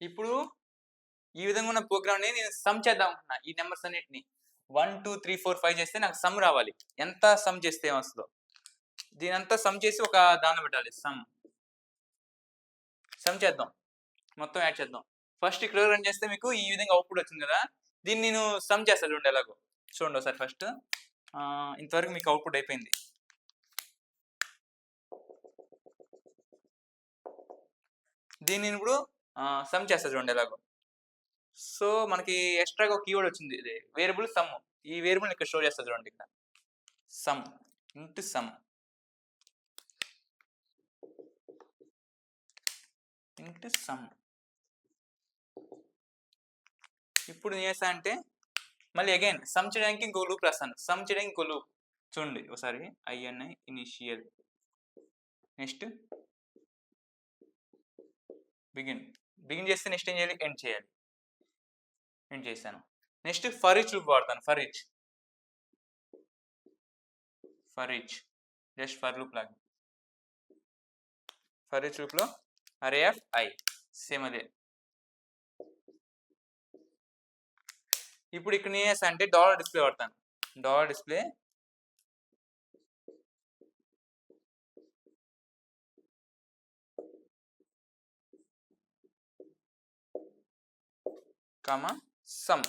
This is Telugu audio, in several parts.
ఇప్పుడు ఈ విధంగా ఉన్న ప్రోగ్రామ్‌ని నేను సమ్ చేద్దాం అనుకున్నా. ఈ నంబర్స్ అన్నిటిని 1, 2, 3, 4, 5 చేస్తే నాకు సమ్ రావాలి. ఎంత సమ్ చేస్తే ఏమొస్తదో. దీనంతా సమ్ చేసి ఒక దాంట్లో పెట్టాలి. సమ్ చేద్దాం. మొత్తం యాడ్ చేద్దాం. ఫస్ట్ ఇక్కడ రన్ చేస్తే మీకు ఈ విధంగా అవుట్‌పుట్ వచ్చింది కదా! దీన్ని నేను సమ్ చేస్తా చూడండి ఎలాగో. చూడండి ఒకసారి ఫస్ట్. ఇంతవరకు మీకు అవుట్‌పుట్ అయిపోయింది. దీన్ని నేను ఇప్పుడు సమ్ చేస్తా చూడండి ఎలాగో. సో, మనకి ఎక్స్‌ట్రాగా ఒక కీవర్డ్ వచ్చింది. ఇది వేరియబుల్ సమ్. ఈ వేరియబుల్‌ని ఇక్కడ స్టోర్ చేస్తా చూడండి ఇక్కడ. Some into some. Into some. ఇప్పుడు నేను చేస్తా అంటే మళ్ళీ అగైన్ సమ్ చేయడానికి ఇంకో లూప్ రాస్తాను. సమ్ చేయడానికి ఇంకో లూప్. చూడండి ఒకసారి INI ఇనిషియల్. నెక్స్ట్ బిగిన్ చేస్తే నెక్స్ట్ ఏం చేయాలి? ఎండ్ చేయాలి. ఎండ్ చేశాను. నెక్స్ట్ ఫర్ ఈచ్ లూప్ వాడతాను. For each just for loop లాగా. ఫర్ ఈచ్ లూప్‌లో అరే ఆఫ్ I సేమ్ అదే. ఇప్పుడు ఇక్కడ నేను ఏం చేస్తా అంటే డాలర్ డిస్ప్లే వాడతాను. Dollar display comma some.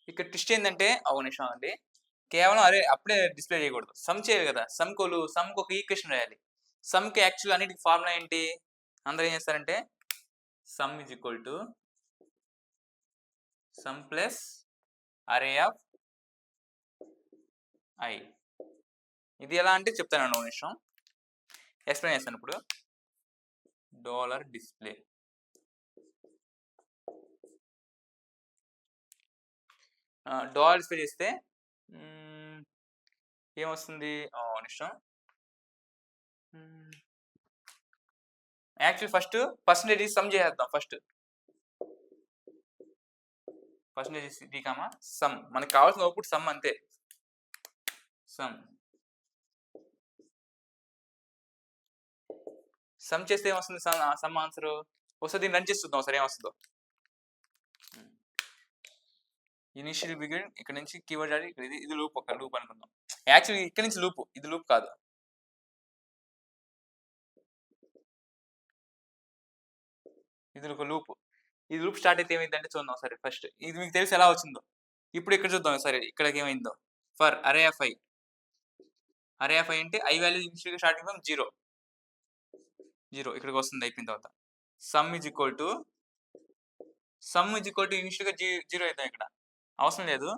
ఇక్కడ ట్విస్ట్ ఏంటంటే ఒక నిమిషం అండి. కేవలం అరే అప్పుడే డిస్ప్లే చేయకూడదు. సమ్ చేయాలి కదా! సమ్‌కి ఒక ఈక్వేషన్ రాయాలి. సమ్‌కి యాక్చువల్ అన్నిటికి ఫార్ములా ఏంటి? అందరూ ఏం చేస్తారంటే some is equal to sum plus array of I. ఇది ఎలా అంటే చెప్తానండి ఒక నిమిషం. ఎక్స్‌ప్లెయిన్ చేస్తాను ఇప్పుడు. డాలర్ డిస్ప్లే డాలర్ డిస్ప్లే చేస్తే ఏమొస్తుంది? ఒక నిమిషం. యాక్చువల్ ఫస్ట్ పర్సెంటేజ్ సమ్ చేసేద్దాం ఫస్ట్. పర్సెంటేజ్ ఇది కామా సమ్. మనకు కావాల్సిన అవుట్‌పుట్ సమ్ అంతే. సమ్ చేస్తే ఏమొస్తుంది? Some answer. ఒకసారి దీన్ని రన్ చేసి చూద్దాం ఒకసారి ఏమొస్తుందో. ఇనిషియల్ బిగిన్ ఇక్కడ నుంచి కీవర్డ్ ఆడి ఇక్కడ ఇది లూప్ ఒక లూప్ అనుకుందాం. యాక్చువల్లీ ఇక్కడ నుంచి లూప్. ఇది లూప్ కాదు. ఇది ఒక లూప్. ఈ లూప్ స్టార్ట్ అయితే ఏమైందంటే చూద్దాం ఒకసారి ఫస్ట్. ఇది మీకు తెలిసి ఎలా వచ్చిందో. ఇప్పుడు ఇక్కడ చూద్దాం సరే ఇక్కడికి ఏమైందో. ఫర్ అరే ఆఫ్ I. అరే ఆఫ్ I అంటే I వాల్యూ ఇనిషియల్‌గా స్టార్టింగ్ ఫ్రమ్ 0. ఇక్కడికి వస్తుంది అయిపోయిన తర్వాత. సమ్ ఈజ్ ఈక్వల్ టు ఇనిషియల్‌గా 0 అవుతాం ఇక్కడ. అవసరం లేదు.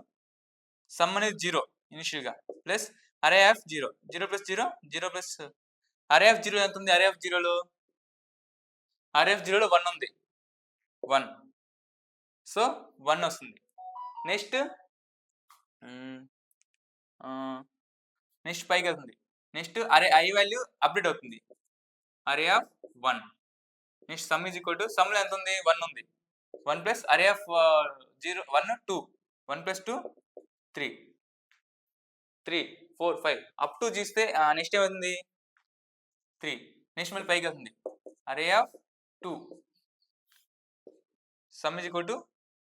సమ్ అనేది 0 ఇనిషియల్‌గా plus array of 0. 0 plus 0 0 plus array of 0 ఎంత ఉంది? అరే ఆఫ్ 0లో 1 ఉంది. 1. సో 1 వస్తుంది. నెక్స్ట్ పైకి వెళ్తుంది. నెక్స్ట్ అరే I వాల్యూ అప్డేట్ అవుతుంది. Array of 1. Next sum is equal to సమ్‌లో ఎంత ఉంది? 1 ఉంది. 1 plus array of 0 1 2. 1 plus 2 3. 3 4 5 up to చూస్తే నెక్స్ట్ ఏమవుతుంది? 3. నెక్స్ట్ మళ్ళీ పైకి వెళ్తుంది. Array of 2. Sum is equal to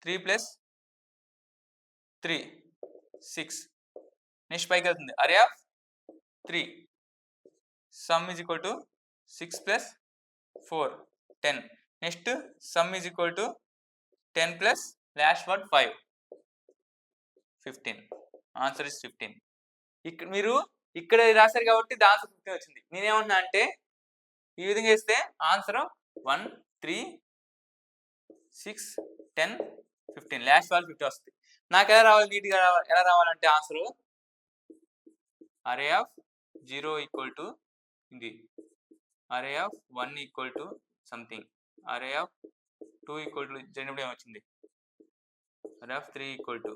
3 plus 3 6. Next పైకి వెళ్తుంది. Array of 3. Sum is equal to 6 plus 4 10. Next sum is equal to 10 plus last word 5 15. Answer is 15. ఇక్కడ మీరు ఇక్కడ రాశారు కాబట్టి ది ఆన్సర్ 15 వచ్చింది. నేనేమంటున్నా అంటే ఈ విధంగా వేస్తే ఆన్సర్ 1 3 6 10 15 లాస్ట్ వాల్యూ 50 వస్తుంది. నాకు ఎలా రావాలి? నీట్‌గా ఎలా రావాలంటే ఆన్సరు అరే ఆఫ్ 0 ఈక్వల్ టు ఇది. అరే ఆఫ్ 1 ఈక్వల్ టు సంథింగ్. అరే ఆఫ్ 2 ఈక్వల్ టు జరిగినప్పుడు ఏమొచ్చింది? అరే ఆఫ్ 3 ఈక్వల్ టు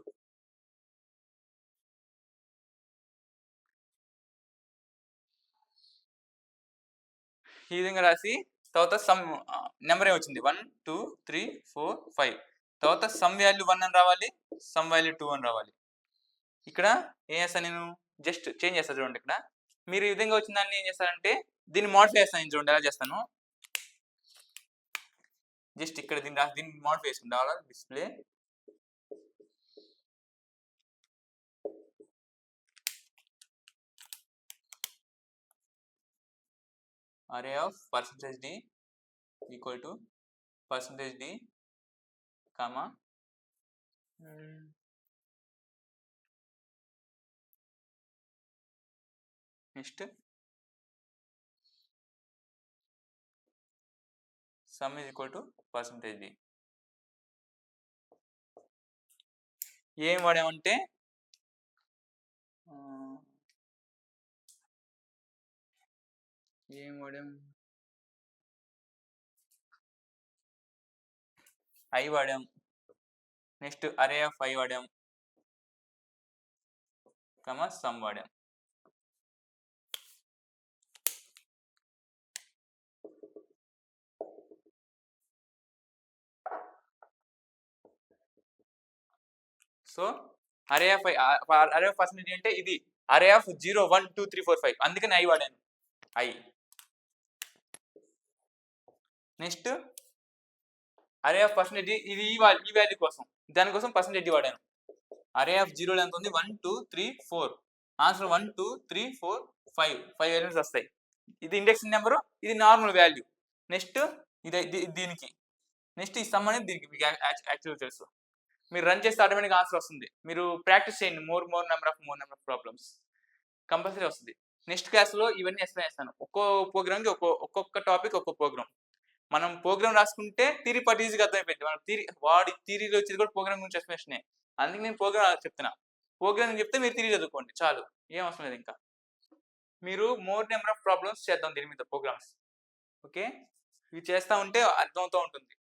ఈ విధంగా రాసి తర్వాత సమ్ నెంబర్ ఏమొచ్చింది? 1 2 3 4 5. తర్వాత సమ్ వాల్యూ 1 అని రావాలి. సమ్ వాల్యూ 2 అని రావాలి. ఇక్కడ ఏం చేస్తాను నేను? జస్ట్ చేంజ్ చేస్తా చూడండి ఇక్కడ. మీరు ఈ విధంగా వచ్చిన దాన్ని ఏం చేస్తారంటే దీన్ని మోడిఫై చేస్తాను చూడండి ఎలా చేస్తాను. జస్ట్ ఇక్కడ దీన్ని మోడిఫై చేసుకుంటా display array of percentage d equal to percentage d comma next sum is equal to percentage d. ఏం వాడామంటే ఏం వాడాం ఐ వాడాం, నెక్స్ట్ అరే ఆఫ్ ఐ వాడాం, సమ్ వాడాం. సో అరే ఆఫ్ పర్సెంటేజ్ అంటే ఇది అరే ఆఫ్ 0 1 2 3 4 5 అందుకని ఐ వాడాను I. Next array of percentage ఇది ఈ వాల్యూ కోసం, దానికోసం పర్సెంటేజ్ వాడాను. అరే ఆఫ్ 0 ఎంత ఉంది 1 2 3 4 ఆన్సర్ 1 2 3 4 5 ఎలిమెంట్స్ వస్తాయి. ఇది ఇండెక్సింగ్ నెంబరు, ఇది నార్మల్ వాల్యూ. నెక్స్ట్ ఇది దీనికి, నెక్స్ట్ ఈ సమ్ అనేది దీనికి మీకు యాక్చువల్గా తెలుసు. మీరు రన్ చేస్తే ఆటోమేటిక్ ఆన్సర్ వస్తుంది. మీరు ప్రాక్టీస్ చేయండి. More number of problems compulsory వస్తుంది. నెక్స్ట్ క్లాస్లో ఇవన్నీ ఎక్స్ప్లెయిన్ చేస్తాను. ప్రోగ్రామ్కి ఒక్కొక్క టాపిక్ ఒక్కొక్క ప్రోగ్రామ్. మనం ప్రోగ్రామ్ రాసుకుంటే థియరీ పార్ట్ ఈజీగా అర్థమైపోయింది. మనం థియరీలో వచ్చేది కూడా ప్రోగ్రామ్ గురించి ఎక్స్ప్లెనేషనే. అందుకే నేను ప్రోగ్రామ్ చెప్తున్నా. ప్రోగ్రామ్ చెప్తే మీరు థియరీ చదువుకోండి చాలు, ఏం అవసరం లేదు. ఇంకా మీరు మోర్ నెంబర్ ఆఫ్ ప్రాబ్లమ్స్ చేద్దాం దీని మీద ప్రోగ్రామ్స్. ఓకే, ఇవి చేస్తూ ఉంటే అర్థమవుతూ ఉంటుంది.